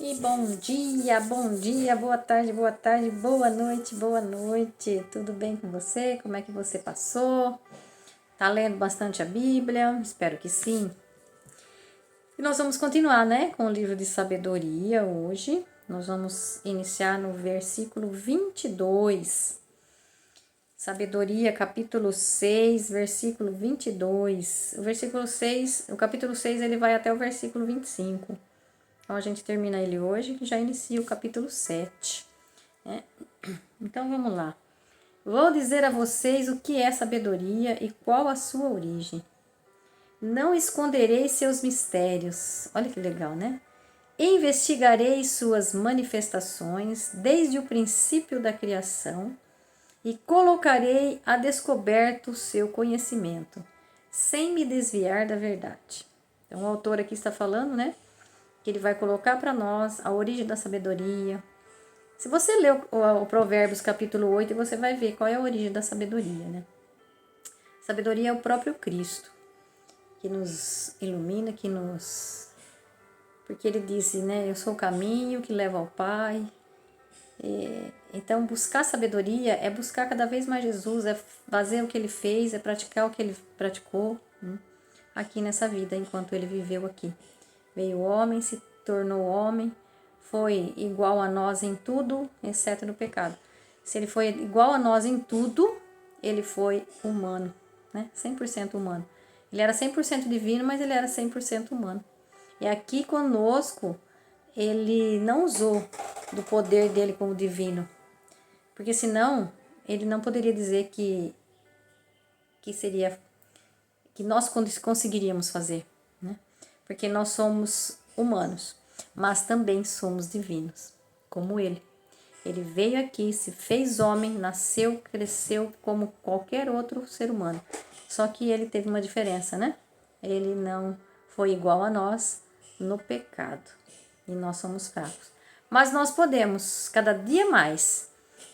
E bom dia, boa tarde, boa noite. Tudo bem com você? Como é que você passou? Tá lendo bastante a Bíblia? Espero que sim. E nós vamos continuar, né, com o livro de sabedoria hoje. Nós vamos iniciar no versículo 22. Sabedoria, capítulo 6, versículo 22. O capítulo 6, ele vai até o versículo 25. Então, a gente termina ele hoje e já inicia o capítulo 7. Né? Então, vamos lá. Vou dizer a vocês o que é sabedoria e qual a sua origem. Não esconderei seus mistérios. Olha que legal, né? Investigarei suas manifestações desde o princípio da criação e colocarei a descoberto o seu conhecimento, sem me desviar da verdade. Então, o autor aqui está falando, né? Que ele vai colocar para nós a origem da sabedoria. Se você ler o Provérbios capítulo 8, você vai ver qual é a origem da sabedoria, né? Sabedoria é o próprio Cristo, que nos ilumina, porque ele disse, né? Eu sou o caminho que leva ao Pai. Então, buscar sabedoria é buscar cada vez mais Jesus, é fazer o que ele fez, é praticar o que ele praticou, né? Aqui nessa vida, enquanto ele viveu aqui. Veio homem, se tornou homem, foi igual a nós em tudo, exceto no pecado. Se ele foi igual a nós em tudo, ele foi humano, né? 100% humano. Ele era 100% divino, mas ele era 100% humano. E aqui conosco, ele não usou do poder dele como divino, porque senão ele não poderia dizer que nós conseguiríamos fazer, né? Porque nós somos humanos, mas também somos divinos, como ele. Ele veio aqui, se fez homem, nasceu, cresceu como qualquer outro ser humano. Só que ele teve uma diferença, né? Ele não foi igual a nós no pecado. E nós somos fracos. Mas nós podemos, cada dia mais,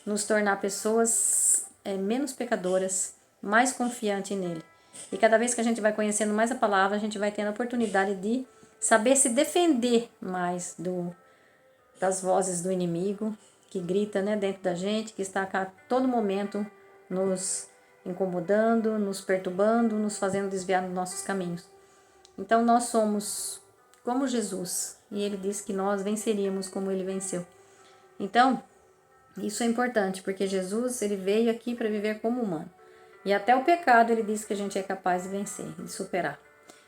nos tornar pessoas menos pecadoras, mais confiantes nele. E cada vez que a gente vai conhecendo mais a palavra, a gente vai tendo a oportunidade de saber se defender mais das vozes do inimigo, que grita, né, dentro da gente, que está a todo momento nos incomodando, nos perturbando, nos fazendo desviar dos nossos caminhos. Então nós somos como Jesus, e ele disse que nós venceríamos como ele venceu. Então, isso é importante, porque Jesus, ele veio aqui para viver como humano. E até o pecado ele disse que a gente é capaz de vencer, de superar.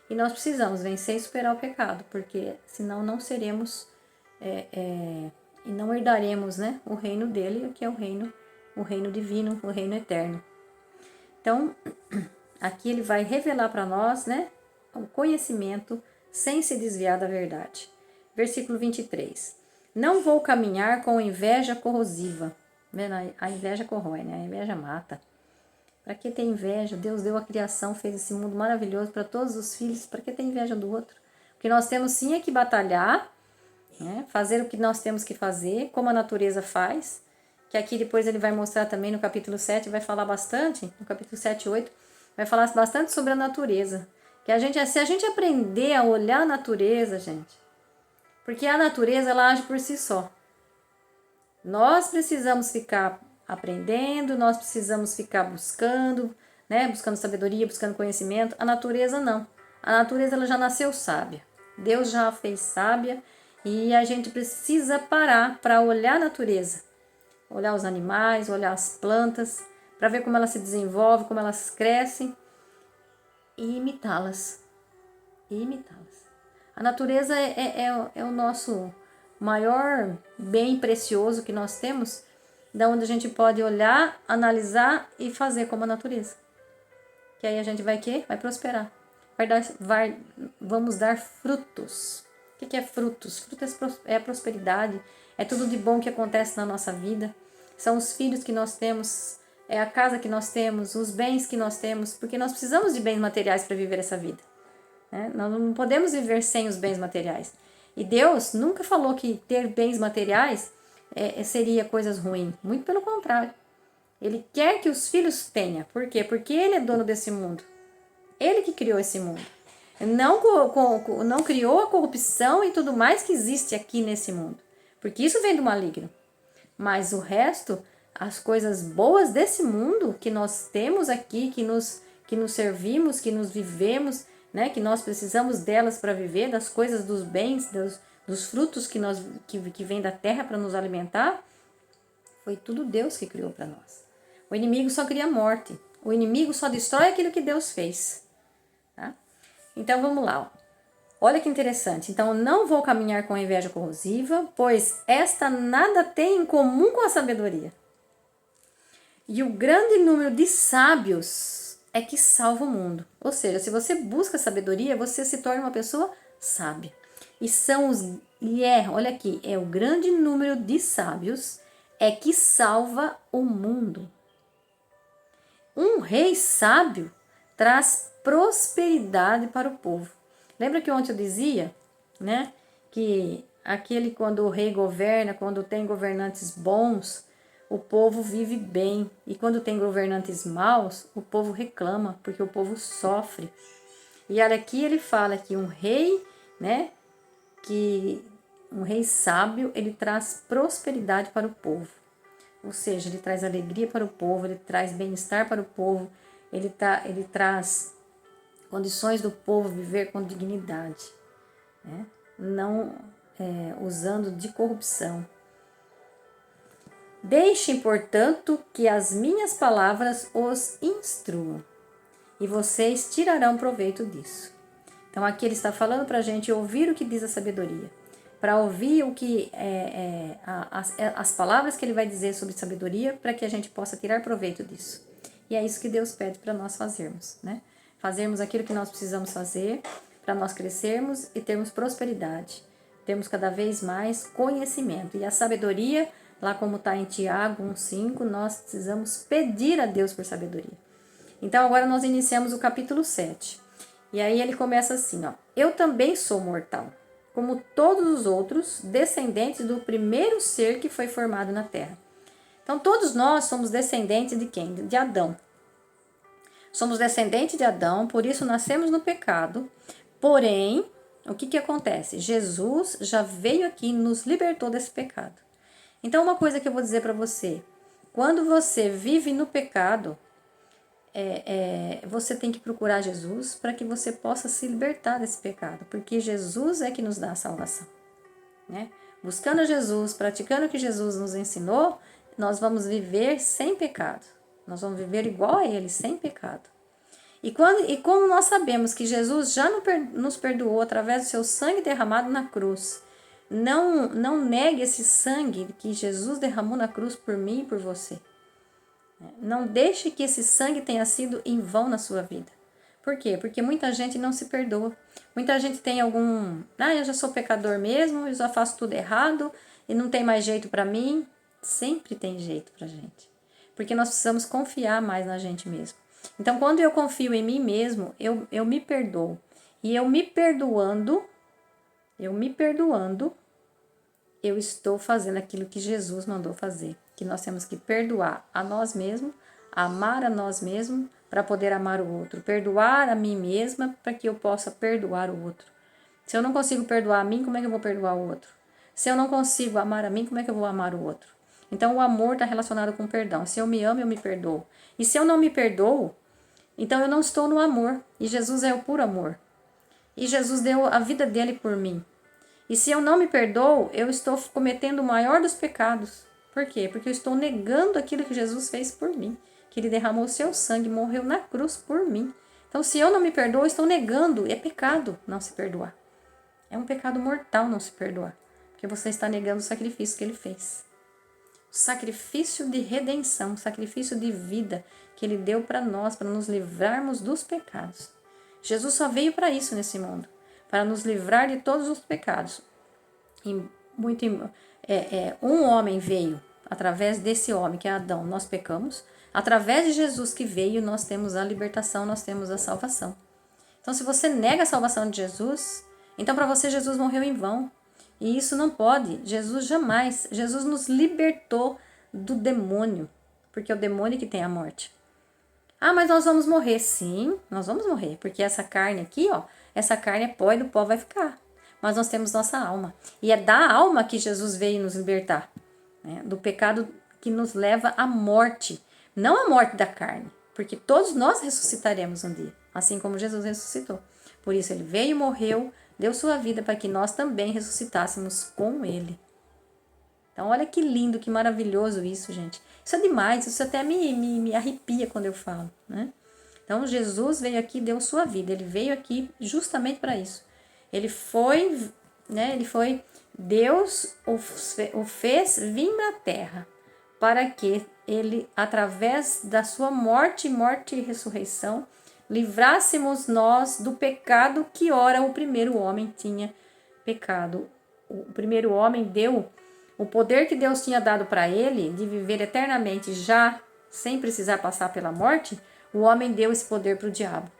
E nós precisamos vencer e superar o pecado, porque senão não seremos e não herdaremos, né, o reino dele, que é o reino divino, o reino eterno. Então, aqui ele vai revelar para nós, né, o conhecimento sem se desviar da verdade. Versículo 23. Não vou caminhar com inveja corrosiva. A inveja corrói, né? A inveja mata. Para que ter inveja? Deus deu a criação, fez esse mundo maravilhoso para todos os filhos. Para que ter inveja do outro? O que nós temos sim é que batalhar, né? Fazer o que nós temos que fazer, como a natureza faz. Que aqui depois ele vai mostrar também no capítulo 7, vai falar bastante, no capítulo 7 e 8, vai falar bastante sobre a natureza. Que se a gente aprender a olhar a natureza, gente, porque a natureza ela age por si só. Nós precisamos ficar aprendendo, nós precisamos ficar buscando, né? Buscando sabedoria, buscando conhecimento. A natureza não. A natureza ela já nasceu sábia. Deus já a fez sábia e a gente precisa parar para olhar a natureza. Olhar os animais, olhar as plantas, para ver como elas se desenvolvem, como elas crescem e imitá-las. A natureza é o nosso maior bem precioso que nós temos, da onde a gente pode olhar, analisar e fazer como a natureza. Que aí a gente vai quê? Vai prosperar. Vamos dar frutos. O que é frutos? Frutos é a prosperidade, é tudo de bom que acontece na nossa vida. São os filhos que nós temos, é a casa que nós temos, os bens que nós temos, porque nós precisamos de bens materiais para viver essa vida. Nós não podemos viver sem os bens materiais. E Deus nunca falou que ter bens materiais seria coisas ruins. Muito pelo contrário. Ele quer que os filhos tenham. Por quê? Porque Ele é dono desse mundo. Ele que criou esse mundo. não criou a corrupção e tudo mais que existe aqui nesse mundo, porque isso vem do maligno. Mas o resto, as coisas boas desse mundo que nós temos aqui, que nos servimos, que nos vivemos, né, que nós precisamos delas para viver, das coisas, dos bens, dos frutos que vem da terra para nos alimentar, foi tudo Deus que criou para nós. O inimigo só cria morte. O inimigo só destrói aquilo que Deus fez. Tá? Então vamos lá. Ó. Olha que interessante. Então não vou caminhar com inveja corrosiva, pois esta nada tem em comum com a sabedoria. E o grande número de sábios é que salva o mundo. Ou seja, se você busca sabedoria, você se torna uma pessoa sábia. Olha aqui, é o grande número de sábios é que salva o mundo. Um rei sábio traz prosperidade para o povo. Lembra que ontem eu dizia, né, que quando o rei governa, quando tem governantes bons, o povo vive bem. E quando tem governantes maus, o povo reclama, porque o povo sofre. E olha aqui ele fala que um rei, né, um rei sábio, ele traz prosperidade para o povo. Ou seja, ele traz alegria para o povo, ele traz bem-estar para o povo, ele traz condições do povo viver com dignidade, né? Não usando de corrupção. Deixem, portanto, que as minhas palavras os instruam, e vocês tirarão proveito disso. Então aqui ele está falando para a gente ouvir o que diz a sabedoria, para ouvir o que as palavras que ele vai dizer sobre sabedoria, para que a gente possa tirar proveito disso. E é isso que Deus pede para nós fazermos, né? Fazermos aquilo que nós precisamos fazer para nós crescermos e termos prosperidade. Termos cada vez mais conhecimento. E a sabedoria, lá como está em Tiago 1,5, nós precisamos pedir a Deus por sabedoria. Então agora nós iniciamos o capítulo 7. E aí ele começa assim, ó. Eu também sou mortal, como todos os outros, descendentes do primeiro ser que foi formado na terra. Então todos nós somos descendentes de quem? De Adão. Somos descendentes de Adão, por isso nascemos no pecado. Porém, o que acontece? Jesus já veio aqui e nos libertou desse pecado. Então, uma coisa que eu vou dizer para você. Quando você vive no pecado, você tem que procurar Jesus para que você possa se libertar desse pecado. Porque Jesus é que nos dá a salvação. Né? Buscando Jesus, praticando o que Jesus nos ensinou, nós vamos viver sem pecado. Nós vamos viver igual a Ele, sem pecado. E como nós sabemos que Jesus já nos perdoou através do seu sangue derramado na cruz, não negue esse sangue que Jesus derramou na cruz por mim e por você. Não deixe que esse sangue tenha sido em vão na sua vida. Por quê? Porque muita gente não se perdoa. Muita gente tem eu já sou pecador mesmo, eu já faço tudo errado e não tem mais jeito para mim. Sempre tem jeito pra gente. Porque nós precisamos confiar mais na gente mesmo. Então, quando eu confio em mim mesmo, eu me perdoo. E eu me perdoando, eu estou fazendo aquilo que Jesus mandou fazer. Que nós temos que perdoar a nós mesmos, amar a nós mesmos, para poder amar o outro. Perdoar a mim mesma, para que eu possa perdoar o outro. Se eu não consigo perdoar a mim, como é que eu vou perdoar o outro? Se eu não consigo amar a mim, como é que eu vou amar o outro? Então, o amor está relacionado com o perdão. Se eu me amo, eu me perdoo. E se eu não me perdoo, então eu não estou no amor. E Jesus é o puro amor. E Jesus deu a vida dele por mim. E se eu não me perdoo, eu estou cometendo o maior dos pecados. Por quê? Porque eu estou negando aquilo que Jesus fez por mim. Que ele derramou o seu sangue, morreu na cruz por mim. Então, se eu não me perdoo, eu estou negando. É pecado não se perdoar. É um pecado mortal não se perdoar. Porque você está negando o sacrifício que ele fez. Sacrifício de redenção, sacrifício de vida que ele deu para nós, para nos livrarmos dos pecados. Jesus só veio para isso nesse mundo, para nos livrar de todos os pecados. E um homem veio, através desse homem que é Adão, nós pecamos. Através de Jesus que veio, nós temos a libertação, nós temos a salvação. Então, se você nega a salvação de Jesus, então para você Jesus morreu em vão. E isso não pode. Jesus nos libertou do demônio. Porque é o demônio que tem a morte. Ah, mas nós vamos morrer. Sim, nós vamos morrer. Porque essa carne aqui, ó, essa carne é pó e do pó vai ficar. Mas nós temos nossa alma. E é da alma que Jesus veio nos libertar, né? Do pecado que nos leva à morte. Não a morte da carne, porque todos nós ressuscitaremos um dia, assim como Jesus ressuscitou. Por isso ele veio, morreu, deu sua vida para que nós também ressuscitássemos com ele. Então olha que lindo, que maravilhoso isso, gente. Isso é demais, isso até me arrepia quando eu falo, né? Então Jesus veio aqui e deu sua vida, ele veio aqui justamente para isso. Ele foi, né? Ele foi, Deus o fez vir na terra para que ele, através da sua morte e ressurreição, livrássemos nós do pecado que ora o primeiro homem tinha pecado. O primeiro homem deu o poder que Deus tinha dado para ele de viver eternamente já sem precisar passar pela morte. O homem deu esse poder para o diabo.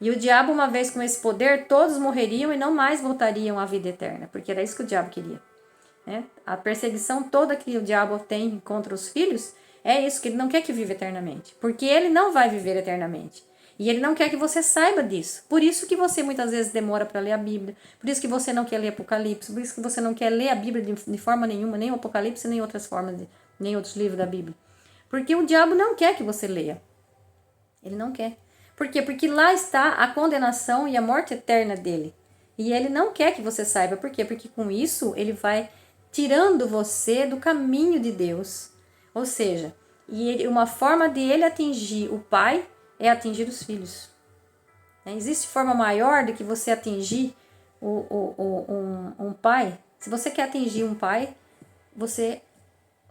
E o diabo, uma vez com esse poder, todos morreriam e não mais voltariam à vida eterna, porque era isso que o diabo queria, né? A perseguição toda que o diabo tem contra os filhos é isso, que ele não quer que viva eternamente, porque ele não vai viver eternamente. E ele não quer que você saiba disso. Por isso que você muitas vezes demora para ler a Bíblia, por isso que você não quer ler Apocalipse, por isso que você não quer ler a Bíblia de forma nenhuma, nem o Apocalipse, nem outras formas, nem outros livros da Bíblia. Porque o diabo não quer que você leia. Ele não quer. Por quê? Porque lá está a condenação e a morte eterna dele. E ele não quer que você saiba. Por quê? Porque com isso ele vai tirando você do caminho de Deus. Ou seja, uma forma de ele atingir o pai é atingir os filhos. Existe forma maior do que você atingir um pai? Se você quer atingir um pai, você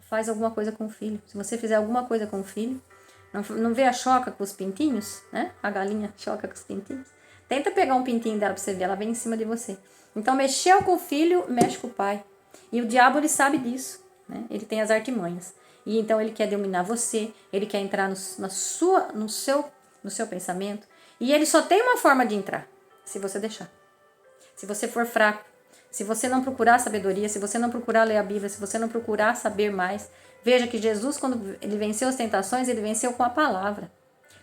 faz alguma coisa com o filho. Se você fizer alguma coisa com o filho, não vê a choca com os pintinhos, né? A galinha choca com os pintinhos. Tenta pegar um pintinho dela pra você ver, ela vem em cima de você. Então, mexeu com o filho, mexe com o pai. E o diabo, ele sabe disso, né? Ele tem as artimanhas. E então, ele quer dominar você, ele quer entrar no seu pensamento. E ele só tem uma forma de entrar, se você deixar. Se você for fraco, se você não procurar sabedoria, se você não procurar ler a Bíblia, se você não procurar saber mais. Veja que Jesus, quando ele venceu as tentações, ele venceu com a palavra.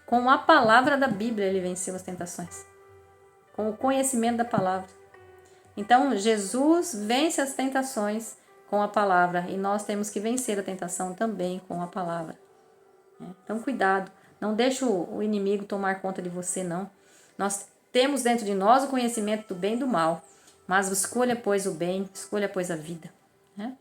Com a palavra da Bíblia ele venceu as tentações. Com o conhecimento da palavra. Então, Jesus vence as tentações com a palavra. E nós temos que vencer a tentação também com a palavra. Então, cuidado. Não deixe o inimigo tomar conta de você, não. Nós temos dentro de nós o conhecimento do bem e do mal. Mas escolha, pois, o bem, escolha, pois, a vida. Né?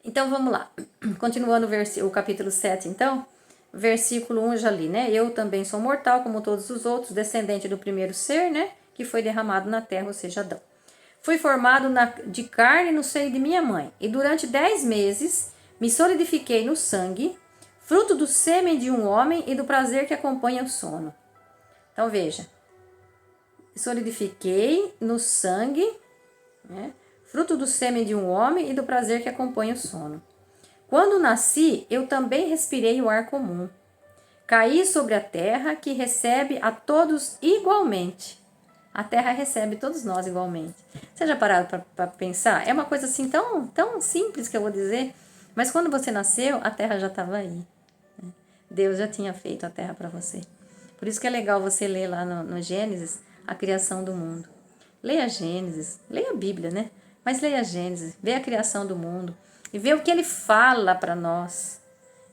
Então, vamos lá. Continuando o capítulo 7, então. Versículo 1 eu já li, né? Eu também sou mortal, como todos os outros, descendente do primeiro ser, né? Que foi derramado na terra, ou seja, Adão. Fui formado de carne no seio de minha mãe. E durante 10 meses me solidifiquei no sangue, fruto do sêmen de um homem e do prazer que acompanha o sono. Então, veja. Solidifiquei no sangue, né? Fruto do sêmen de um homem e do prazer que acompanha o sono. Quando nasci, eu também respirei o ar comum. Caí sobre a terra, que recebe a todos igualmente. A terra recebe todos nós igualmente. Você já pararam para pensar? É uma coisa assim tão simples que eu vou dizer, mas quando você nasceu, a terra já estava aí. Deus já tinha feito a terra para você. Por isso que é legal você ler lá no Gênesis a criação do mundo. Leia Gênesis, leia a Bíblia, né? Mas leia Gênesis, vê a criação do mundo e vê o que ele fala para nós.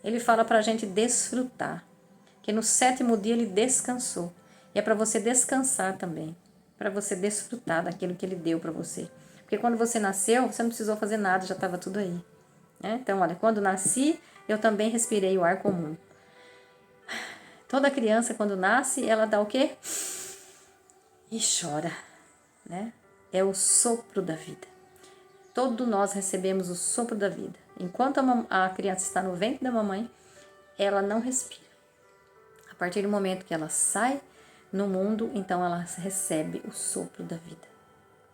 Ele fala para a gente desfrutar, que no 7º dia ele descansou. E é para você descansar também, para você desfrutar daquilo que ele deu para você. Porque quando você nasceu, você não precisou fazer nada, já estava tudo aí. Né? Então, olha, quando nasci, eu também respirei o ar comum. Toda criança, quando nasce, ela dá o quê? E chora, né? É o sopro da vida. Todos nós recebemos o sopro da vida. Enquanto a criança está no ventre da mamãe, ela não respira. A partir do momento que ela sai no mundo, então ela recebe o sopro da vida.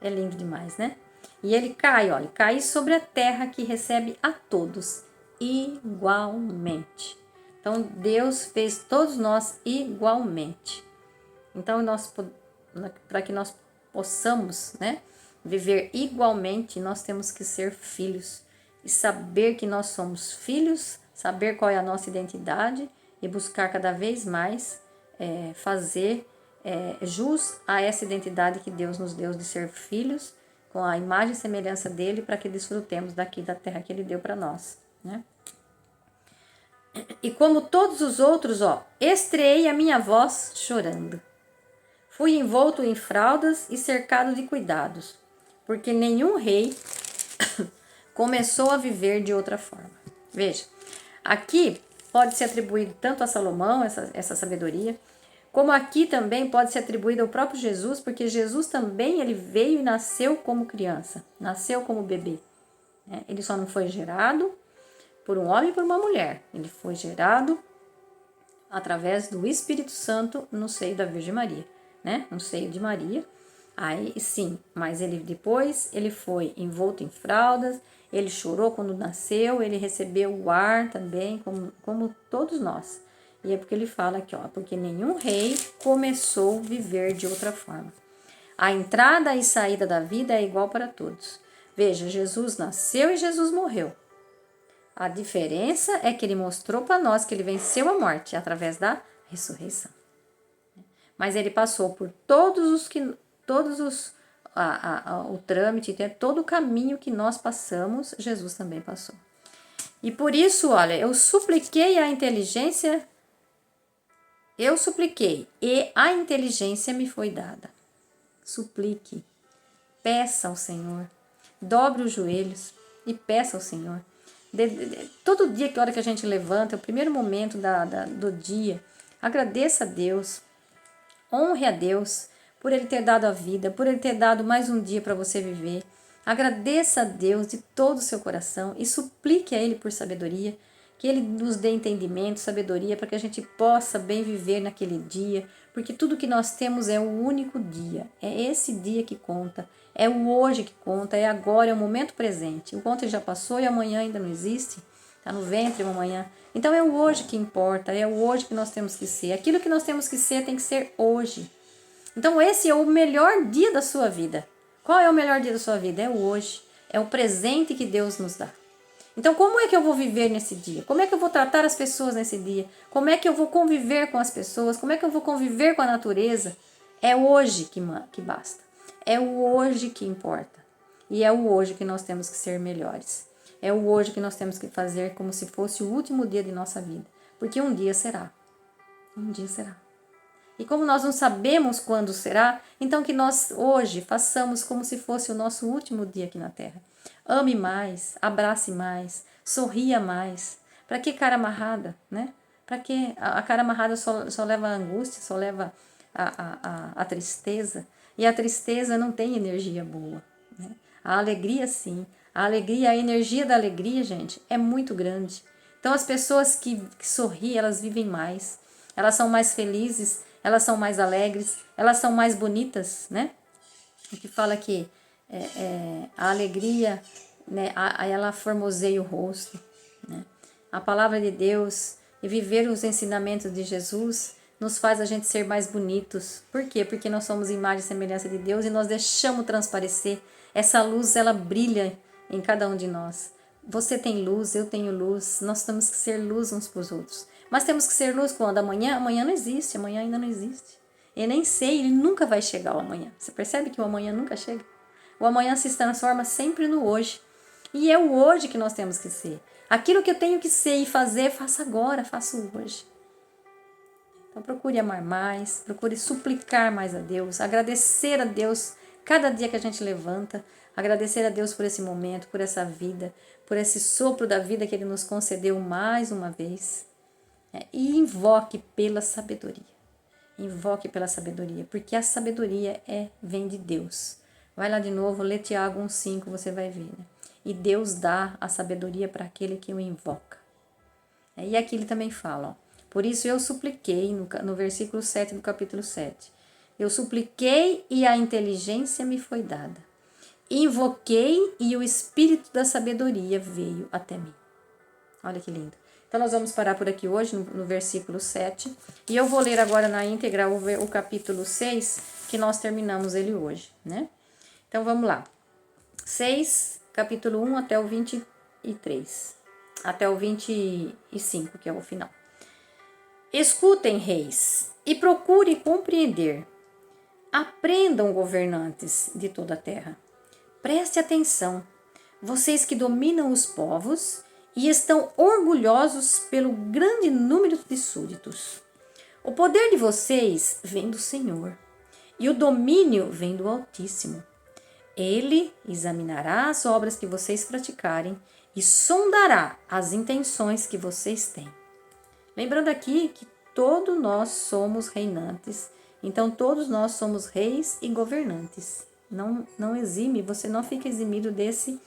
É lindo demais, né? E ele cai, olha, cai sobre a terra que recebe a todos igualmente. Então Deus fez todos nós igualmente. Então para que nós possamos, né, viver igualmente, nós temos que ser filhos e saber que nós somos filhos, saber qual é a nossa identidade e buscar cada vez mais fazer jus a essa identidade que Deus nos deu de ser filhos, com a imagem e semelhança dele, para que desfrutemos daqui da terra que ele deu para nós, né? E como todos os outros, estreei a minha voz chorando. Fui envolto em fraldas e cercado de cuidados, porque nenhum rei começou a viver de outra forma. Veja, aqui pode ser atribuído tanto a Salomão, essa sabedoria, como aqui também pode ser atribuído ao próprio Jesus, porque Jesus também ele veio e nasceu como criança, nasceu como bebê. Né? Ele só não foi gerado por um homem e por uma mulher. Ele foi gerado através do Espírito Santo no seio da Virgem Maria, né? No seio de Maria. Aí sim, mas depois ele foi envolto em fraldas, ele chorou quando nasceu, ele recebeu o ar também, como todos nós. E é porque ele fala aqui, porque nenhum rei começou a viver de outra forma. A entrada e saída da vida é igual para todos. Veja, Jesus nasceu e Jesus morreu. A diferença é que ele mostrou para nós que ele venceu a morte através da ressurreição. Mas ele passou por o trâmite, todo o caminho que nós passamos, Jesus também passou. E por isso, olha, eu supliquei e a inteligência me foi dada. Suplique, peça ao Senhor, dobre os joelhos e peça ao Senhor. Todo dia, que hora que a gente levanta, é o primeiro momento do dia, agradeça a Deus, honre a Deus por Ele ter dado a vida, por Ele ter dado mais um dia para você viver. Agradeça a Deus de todo o seu coração e suplique a Ele por sabedoria, que Ele nos dê entendimento, sabedoria, para que a gente possa bem viver naquele dia, porque tudo que nós temos é o único dia, é esse dia que conta, é o hoje que conta, é agora, é o momento presente. O ontem já passou e amanhã ainda não existe, está no ventre o amanhã. Então é o hoje que importa, é o hoje que nós temos que ser. Aquilo que nós temos que ser tem que ser hoje. Então esse é o melhor dia da sua vida. Qual é o melhor dia da sua vida? É o hoje, é o presente que Deus nos dá. Então, como é que eu vou viver nesse dia? Como é que eu vou tratar as pessoas nesse dia? Como é que eu vou conviver com as pessoas? Como é que eu vou conviver com a natureza? É hoje que basta. É o hoje que importa. E é o hoje que nós temos que ser melhores. É o hoje que nós temos que fazer como se fosse o último dia de nossa vida. Porque um dia será. Um dia será. E como nós não sabemos quando será, então que nós hoje façamos como se fosse o nosso último dia aqui na Terra. Ame mais, abrace mais, sorria mais. Para que cara amarrada, né? Para que a cara amarrada só leva a angústia, só leva a tristeza. E a tristeza não tem energia boa, né? A alegria sim. A alegria, a energia da alegria, gente, é muito grande. Então as pessoas que sorriem, elas vivem mais. Elas são mais felizes, elas são mais alegres, elas são mais bonitas, né? O que fala que a alegria, né, ela formoseia o rosto, né? A palavra de Deus e viver os ensinamentos de Jesus nos faz a gente ser mais bonitos. Por quê? Porque nós somos imagem e semelhança de Deus e nós deixamos transparecer. Essa luz, ela brilha em cada um de nós. Você tem luz, eu tenho luz, nós temos que ser luz uns para os outros. Mas temos que ser luz quando? Amanhã? Amanhã não existe, amanhã ainda não existe. Eu nem sei, ele nunca vai chegar o amanhã. Você percebe que o amanhã nunca chega? O amanhã se transforma sempre no hoje. E é o hoje que nós temos que ser. Aquilo que eu tenho que ser e fazer, faça agora, faço hoje. Então procure amar mais, procure suplicar mais a Deus, agradecer a Deus cada dia que a gente levanta, agradecer a Deus por esse momento, por essa vida, por esse sopro da vida que Ele nos concedeu mais uma vez. E invoque pela sabedoria. Invoque pela sabedoria, porque a sabedoria vem de Deus. Vai lá de novo, lê Tiago 1,5, você vai ver, né? E Deus dá a sabedoria para aquele que o invoca. E aqui ele também fala, por isso eu supliquei, no versículo 7 do capítulo 7, eu supliquei e a inteligência me foi dada. Invoquei e o espírito da sabedoria veio até mim. Olha que lindo. Então nós vamos parar por aqui hoje, no versículo 7, e eu vou ler agora na íntegra o capítulo 6, que nós terminamos ele hoje, né? Então vamos lá. 6, capítulo 1 até o 23, até o 25, que é o final. Escutem, reis, e procurem compreender. Aprendam, governantes de toda a terra. Preste atenção, vocês que dominam os povos e estão orgulhosos pelo grande número de súditos. O poder de vocês vem do Senhor, e o domínio vem do Altíssimo. Ele examinará as obras que vocês praticarem e sondará as intenções que vocês têm. Lembrando aqui que todos nós somos reinantes, então todos nós somos reis e governantes. Não exime, você não fica eximido desse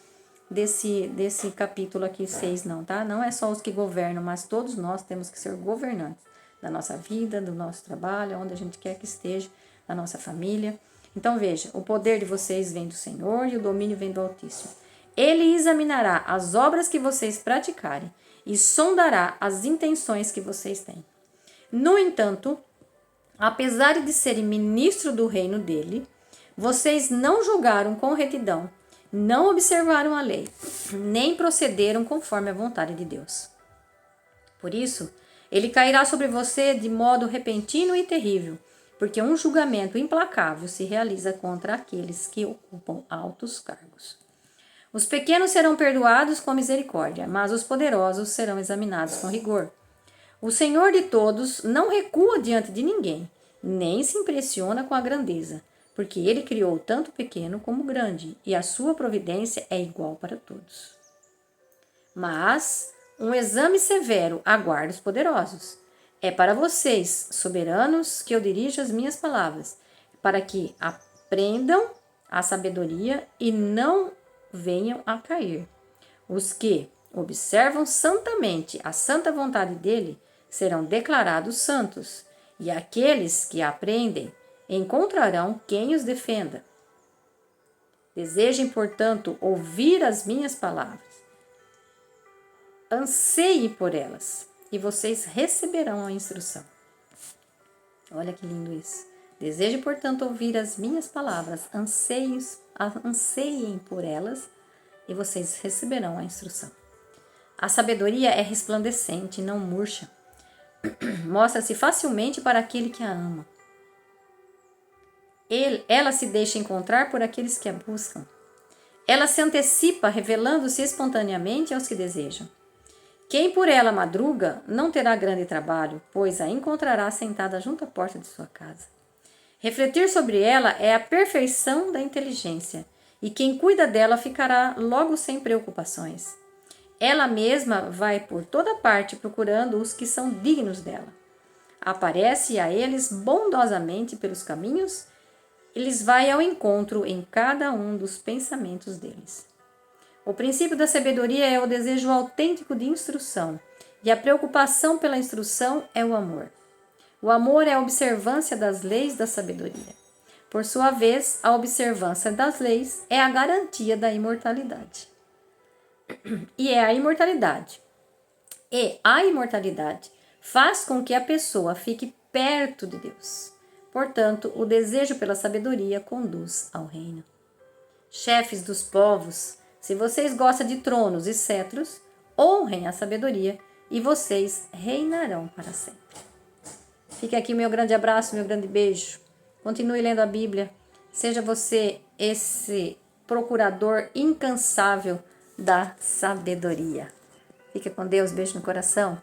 capítulo aqui 6 não, tá? Não é só os que governam, mas todos nós temos que ser governantes da nossa vida, do nosso trabalho, onde a gente quer que esteja, da nossa família. Então veja, o poder de vocês vem do Senhor e o domínio vem do Altíssimo. Ele examinará as obras que vocês praticarem e sondará as intenções que vocês têm. No entanto, apesar de serem ministro do reino dele, vocês não julgaram com retidão, não observaram a lei, nem procederam conforme a vontade de Deus. Por isso, ele cairá sobre você de modo repentino e terrível, porque um julgamento implacável se realiza contra aqueles que ocupam altos cargos. Os pequenos serão perdoados com misericórdia, mas os poderosos serão examinados com rigor. O Senhor de todos não recua diante de ninguém, nem se impressiona com a grandeza, porque ele criou tanto o pequeno como o grande, e a sua providência é igual para todos. Mas um exame severo aguarda os poderosos. É para vocês, soberanos, que eu dirijo as minhas palavras, para que aprendam a sabedoria e não venham a cair. Os que observam santamente a santa vontade dele serão declarados santos, e aqueles que aprendem encontrarão quem os defenda. Desejem, portanto, ouvir as minhas palavras. Anseiem por elas, e vocês receberão a instrução. Olha que lindo isso. Desejem, portanto, ouvir as minhas palavras. Anseiem por elas, e vocês receberão a instrução. A sabedoria é resplandecente, não murcha. Mostra-se facilmente para aquele que a ama. Ela se deixa encontrar por aqueles que a buscam. Ela se antecipa, revelando-se espontaneamente aos que desejam. Quem por ela madruga não terá grande trabalho, pois a encontrará sentada junto à porta de sua casa. Refletir sobre ela é a perfeição da inteligência, e quem cuida dela ficará logo sem preocupações. Ela mesma vai por toda parte procurando os que são dignos dela. Aparece a eles bondosamente pelos caminhos e lhes vai ao encontro em cada um dos pensamentos deles. O princípio da sabedoria é o desejo autêntico de instrução, e a preocupação pela instrução é o amor. O amor é a observância das leis da sabedoria. Por sua vez, a observância das leis é a garantia da imortalidade. E a imortalidade faz com que a pessoa fique perto de Deus. Portanto, o desejo pela sabedoria conduz ao reino. Chefes dos povos, se vocês gostam de tronos e cetros, honrem a sabedoria e vocês reinarão para sempre. Fica aqui meu grande abraço, meu grande beijo. Continue lendo a Bíblia. Seja você esse procurador incansável da sabedoria. Fica com Deus, beijo no coração.